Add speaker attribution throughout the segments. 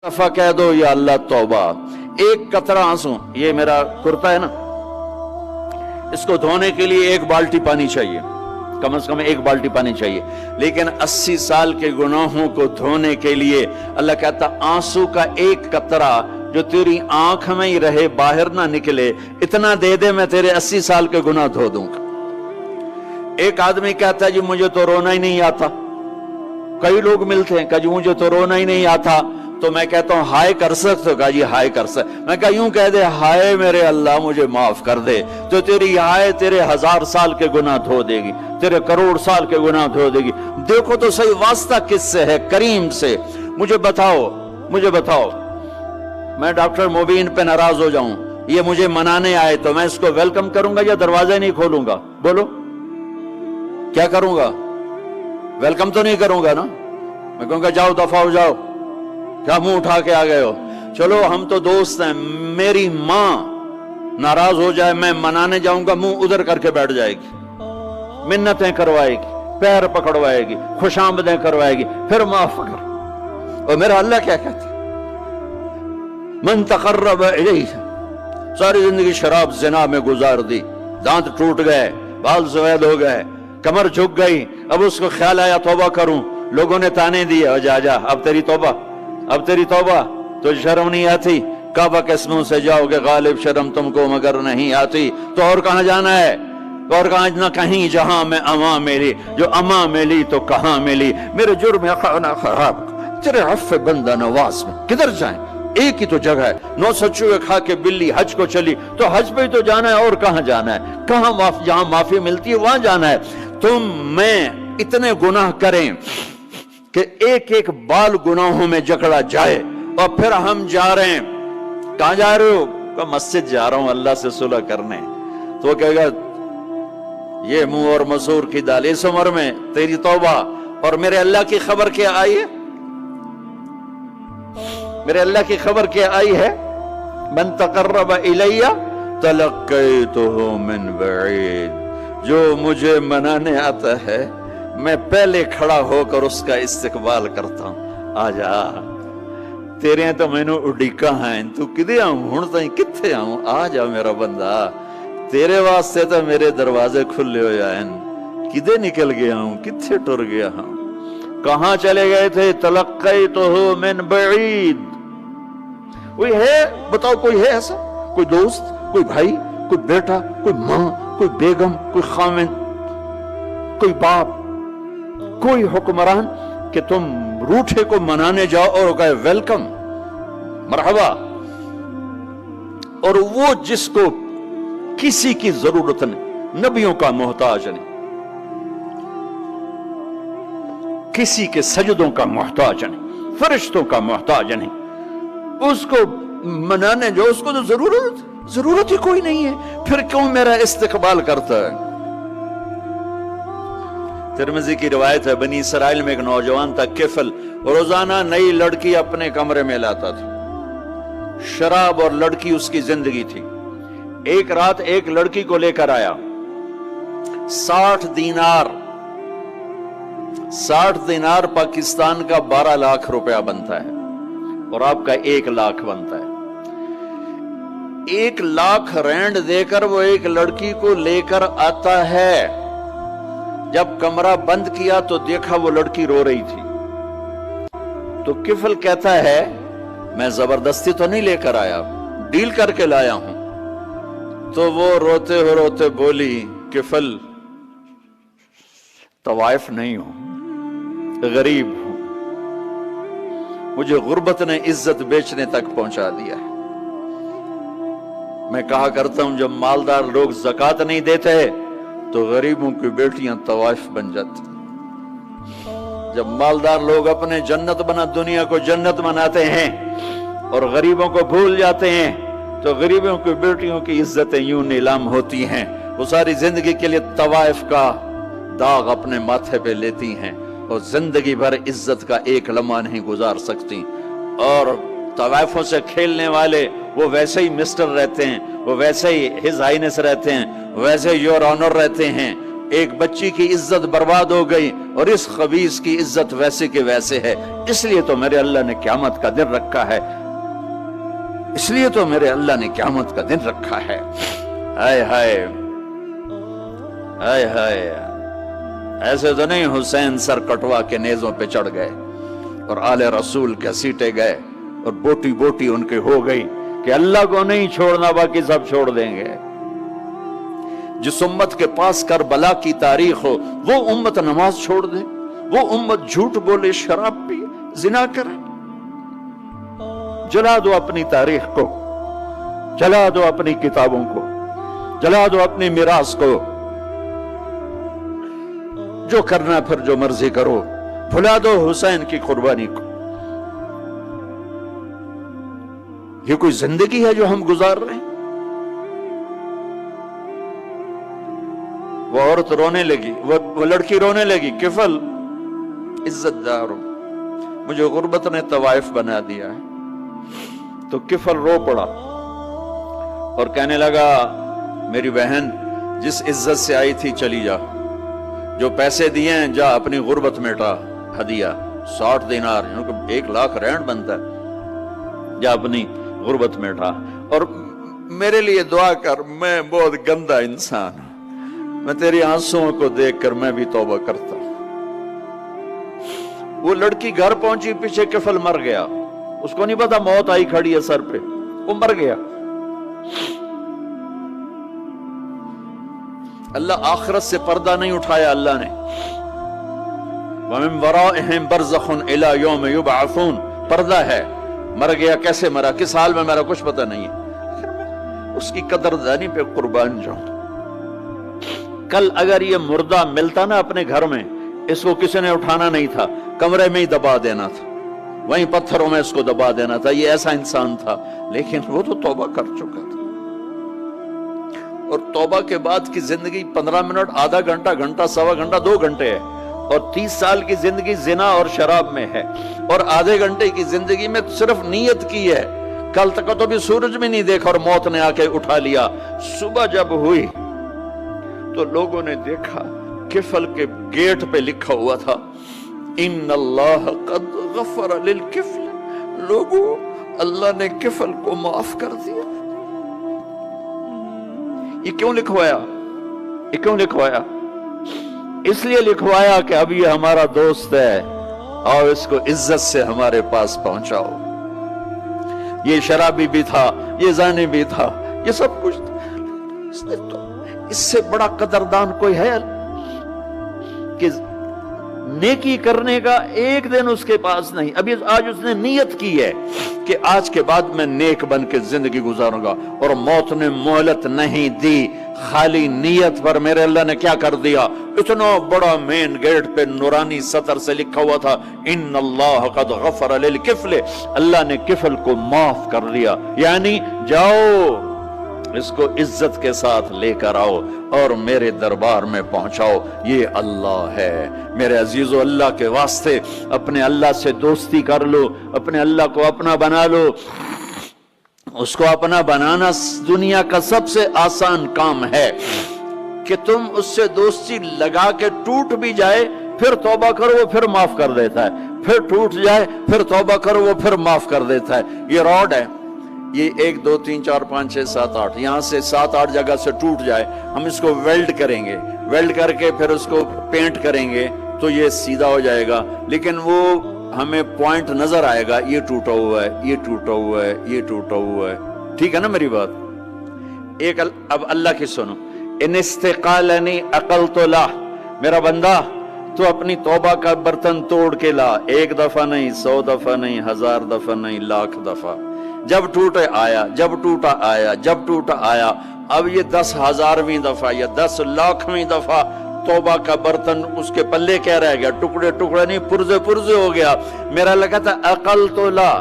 Speaker 1: दफा कह दो या अल्लाह तौबा। एक कतरा आंसू, ये मेरा कुर्ता है ना, इसको धोने के लिए एक बाल्टी पानी चाहिए, कम से कम एक बाल्टी पानी चाहिए। लेकिन 80 साल के गुनाहों को धोने के लिए अल्लाह कहता आंसू का एक कतरा जो तेरी आंख में ही रहे, बाहर ना निकले, इतना दे दे, मैं तेरे 80 साल के गुनाह धो दूंगा। एक आदमी कहता है जी मुझे तो रोना ही नहीं आता। कई लोग मिलते हैं, कहा जी मुझे तो रोना ही नहीं आता। तो मैं कहता हूं हाय कर सकते हो? कहा जी हाय कर सकते। मैं कहा यूं कह दे, हाय मेरे अल्लाह मुझे माफ कर दे, तो तेरी हाय तेरे 1000 साल के गुनाह धो देगी, तेरे करोड़ साल के गुनाह धो देगी। देखो तो सही वास्ता किससे है? करीम से। मुझे बताओ मैं डॉक्टर मुबीन पे नाराज हो जाऊं, ये मुझे मनाने आए, तो मैं इसको वेलकम करूंगा या दरवाजा नहीं खोलूंगा? बोलो क्या करूंगा? वेलकम तो नहीं करूंगा ना। मैं कहूंगा जाओ दफा हो जाओ, क्या मुंह उठा के आ गए हो? चलो हम तो दोस्त हैं। मेरी मां नाराज हो जाए, मैं मनाने जाऊंगा, मुंह उधर करके बैठ जाएगी, मिन्नतें करवाएगी, पैर पकड़वाएगी, खुशामदें करवाएगी, फिर माफ कर। और मेरा अल्लाह क्या कहता? मन तकर्रब इलैहि, सारी जिंदगी शराब ज़िना में गुजार दी, दांत टूट गए, बाल सफेद हो गए, कमर झुक गई, अब उसको ख्याल आया तौबा करूं, लोगों ने ताने दिए, जा जा अब तेरी तौबा, तो शर्म नहीं आती? काबा के मुंह से जाओगे गालिब, शर्म तुमको मगर नहीं आती। तो और कहां जाना है? और कहां ना कहीं जहां में अमा मिली, जो अमा मिली तो कहां मिली। मेरे जुर्म खाना खराब, तेरे अफ़्फ़े बंदा नवाज में किधर जाएं? एक ही तो जगह है, 9 सच्चुए खा के बिल्ली हज को चली, तो हज पे ही तो जाना है, और कहां जाना है? कहां जहां माफी मिलती है वहां जाना है। तुम मैं इतने गुनाह करें कि एक एक बाल गुनाहों में जकड़ा जाए, और फिर हम जा रहे हैं। कहां जा रहे हो? कहा मस्जिद जा रहा हूं अल्लाह से सुलह करने। तो कहेगा ये मुंह और मसूर की दाल, इस उम्र में तेरी तौबा। और मेरे अल्लाह की खबर क्या आई है? मेरे अल्लाह की खबर क्या आई है? मन तकर्रब इलैया तलक्कैतुहु मिन बईद, जो मुझे मनाने आता है मैं पहले खड़ा होकर उसका इस्तकबाल करता हूं। आजा तेरे तो मैनू उड़ीका है, तू किदे आऊं हुण ताईं, कित्थे आऊं? आ जा मेरा बंदा, तेरे वास्ते तो मेरे दरवाजे खुले हो जाएन, किदे निकल गया हूं, कित्थे टुर गया हूं, कहां चले गए थे? तलक्कैतुहु मिन बईद। कोई है? बताओ कोई है ऐसा? कोई दोस्त, कोई भाई, कोई बेटा, कोई मां, कोई बेगम, कोई खामिन, कोई बाप, कोई हुक्मरान कि तुम रूठे को मनाने जाओ और कहे वेलकम, मरहबा। और वो जिसको किसी की जरूरत नहीं, नबियों का मोहताज नहीं, किसी के सजदों का मोहताज नहीं, फरिश्तों का मोहताज नहीं, उसको मनाने जो, उसको तो जरूरत ही कोई नहीं है, फिर क्यों मेरा इस्तकबाल करता है? तिरमिज़ी की रिवायत है, बनी इसराइल में एक नौजवान था किफल, रोजाना नई लड़की अपने कमरे में लाता था। शराब और लड़की उसकी जिंदगी थी। एक रात एक लड़की को लेकर आया, 60 दिनार पाकिस्तान का 12 लाख रुपया बनता है, और आपका 1 लाख बनता है। 1 लाख रैंड देकर वो एक लड़की को लेकर आता है। जब कमरा बंद किया तो देखा वो लड़की रो रही थी। तो किफल कहता है मैं जबरदस्ती तो नहीं लेकर आया, डील करके लाया हूं। तो वो रोते बोली किफल तवाइफ नहीं हूं, गरीब हूं, मुझे गुर्बत ने इज्जत बेचने तक पहुंचा दिया है। मैं कहा करता हूं जब मालदार लोग ज़कात नहीं देते तो गरीबों की बेटियां तवाइफ बन जाती। जब मालदार लोग अपने दुनिया को जन्नत बनाते हैं और गरीबों को भूल जाते हैं, तो गरीबों की बेटियों की इज्जतें यूं नीलाम होती हैं। वो सारी जिंदगी के लिए तवाइफ का दाग अपने माथे पे लेती हैं और जिंदगी भर इज्जत का एक लम्हा नहीं गुजार सकती। और तवाइफों से खेलने वाले वो वैसे ही मिस्टर रहते हैं, वो वैसे ही हिज हाइनेस रहते हैं, वैसे योर ऑनर रहते हैं, ایک بچی کی عزت برباد ہو گئی اور اس خبیث کی عزت ویسے کے ویسے ہے، اس لیے تو میرے اللہ نے قیامت کا دن رکھا ہے، اس لیے تو میرے اللہ نے قیامت کا دن رکھا ہے۔ ہائے ہائے ہائے ہائے، ایسے تو نہیں حسین سر کٹوا کے نیزوں پہ چڑھ گئے اور آل رسول کے سیٹے گئے اور بوٹی بوٹی ان کے ہو گئی کہ اللہ کو نہیں چھوڑنا باقی سب چھوڑ دیں گے۔ جس امت کے پاس کربلا کی تاریخ ہو وہ امت نماز چھوڑ دے، وہ امت جھوٹ بولے، شراب پی، زنا کرے۔ جلا دو اپنی تاریخ کو، جلا دو اپنی کتابوں کو، جلا دو اپنی میراث کو، جو کرنا پھر جو مرضی کرو، بھلا دو حسین کی قربانی کو۔ یہ کوئی زندگی ہے جو ہم گزار رہے ہیں؟ وہ عورت رونے لگی، وہ لڑکی رونے لگی، کفل عزت دار ہو، مجھے غربت نے طوائف بنا دیا ہے۔ تو کفل رو پڑا اور کہنے لگا میری بہن جس عزت سے آئی تھی چلی جا، جو پیسے دیے ہیں جا اپنی غربت میٹا، ہدیہ 60 دینار، 1 لاکھ رینڈ بنتا ہے، جا اپنی غربت میٹا اور میرے لیے دعا کر، میں بہت گندا انسان ہوں، میں تیری آنسوؤں کو دیکھ کر میں بھی توبہ کرتا ہوں۔ وہ لڑکی گھر پہنچی، پیچھے کفل مر گیا، اس کو نہیں پتا موت آئی کھڑی ہے سر پہ، وہ مر گیا۔ اللہ آخرت سے پردہ نہیں اٹھایا اللہ نے۔ وَمِن وَرَائِهِمْ بَرْزَخٌ إِلَى يَوْمِ يُبْعَثُونَ، پردہ ہے، مر گیا، کیسے مرا، کس حال میں مرا، کچھ پتہ نہیں ہے، اس کی قدردانی پہ قربان جاؤں۔ کل اگر یہ مردہ ملتا نا اپنے گھر میں، اس کو کسی نے اٹھانا نہیں تھا، کمرے میں ہی دبا دینا تھا، وہیں پتھروں میں اس کو دبا دینا تھا، یہ ایسا انسان تھا، لیکن وہ تو توبہ کر چکا تھا۔ اور توبہ کے بعد کی زندگی 15 منٹ، آدھا گھنٹہ، گھنٹہ، سوا گھنٹہ، 2 گھنٹے ہے، اور 30 سال کی زندگی زنا اور شراب میں ہے، اور آدھے گھنٹے کی زندگی میں صرف نیت کی ہے۔ کل تک تو بھی سورج میں نہیں دیکھا اور موت نے آ کے اٹھا لیا۔ صبح جب ہوئی تو لوگوں نے دیکھا کفل کے گیٹ پہ لکھا ہوا تھا ان اللہ قد غفر للکفل، لوگوں اللہ نے کفل کو معاف کر دیا۔ یہ کیوں لکھوایا؟ یہ کیوں لکھوایا؟ اس لیے لکھوایا کہ اب یہ ہمارا دوست ہے اور اس کو عزت سے ہمارے پاس پہنچاؤ۔ یہ شرابی بھی تھا، یہ زانی بھی تھا، یہ سب کچھ تھا۔ اس سے بڑا قدردان کوئی ہے کہ نیکی کرنے کا ایک دن اس کے پاس نہیں؟ ابھی آج اس نے نیت کی ہے کہ آج کے بعد میں نیک بن کے زندگی گزاروں گا، اور موت نے مہلت نہیں دی۔ خالی نیت پر میرے اللہ نے کیا کر دیا؟ اتنا بڑا مین گیٹ پہ نورانی سطر سے لکھا ہوا تھا ان اللہ قد غفر للکفل، اللہ نے کفل کو معاف کر دیا، یعنی جاؤ اس کو عزت کے ساتھ لے کر آؤ اور میرے دربار میں پہنچاؤ۔ یہ اللہ ہے میرے عزیزو۔ اللہ کے واسطے اپنے اللہ سے دوستی کر لو، اپنے اللہ کو اپنا بنا لو۔ اس کو اپنا بنانا دنیا کا سب سے آسان کام ہے کہ تم اس سے دوستی لگا کے ٹوٹ بھی جائے پھر توبہ کرو وہ پھر معاف کر دیتا ہے، پھر ٹوٹ جائے پھر توبہ کرو وہ پھر معاف کر دیتا ہے۔ یہ راڈ ہے، یہ 1 2 3 4 5 6 7 8 یہاں سے 7 8 جگہ سے ٹوٹ جائے، ہم اس کو ویلڈ کریں گے، ویلڈ کر کے پھر اس کو پینٹ کریں گے تو یہ سیدھا ہو جائے گا، لیکن وہ ہمیں پوائنٹ نظر آئے گا، یہ ٹوٹا ہوا ہے، یہ ٹوٹا ہوا ہے، یہ ٹوٹا ہوا ہے۔ ٹھیک ہے نا میری بات؟ ایک اب اللہ کی سنو، ان استقالنی عقلت له، میرا بندہ تو اپنی توبہ کا برتن توڑ کے لا، 1 دفعہ نہیں، 100 دفعہ نہیں، 1000 دفعہ نہیں، 1,00,000 دفعہ۔ جب ٹوٹے آیا، جب ٹوٹا آیا، جب ٹوٹا آیا، اب یہ 10,000ویں دفعہ یا 10,00,000ویں دفعہ توبہ کا برتن اس کے پلے کیا رہ گیا؟ ٹکڑے ٹکڑے نہیں، پرزے پرزے ہو گیا۔ میرا لگا تھا عقل تو لا،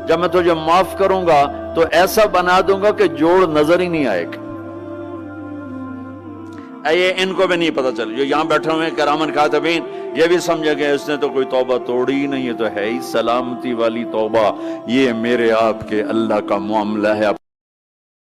Speaker 1: جب میں تجھے معاف کروں گا تو ایسا بنا دوں گا کہ جوڑ نظر ہی نہیں آئے گا۔ یہ ان کو بھی نہیں پتا چل، جو یہاں بیٹھے ہوئے کرامن کاتبین یہ بھی سمجھے گئے اس نے تو کوئی توبہ توڑی ہی نہیں، یہ تو ہے ہی سلامتی والی توبہ۔ یہ میرے آپ کے اللہ کا معاملہ ہے۔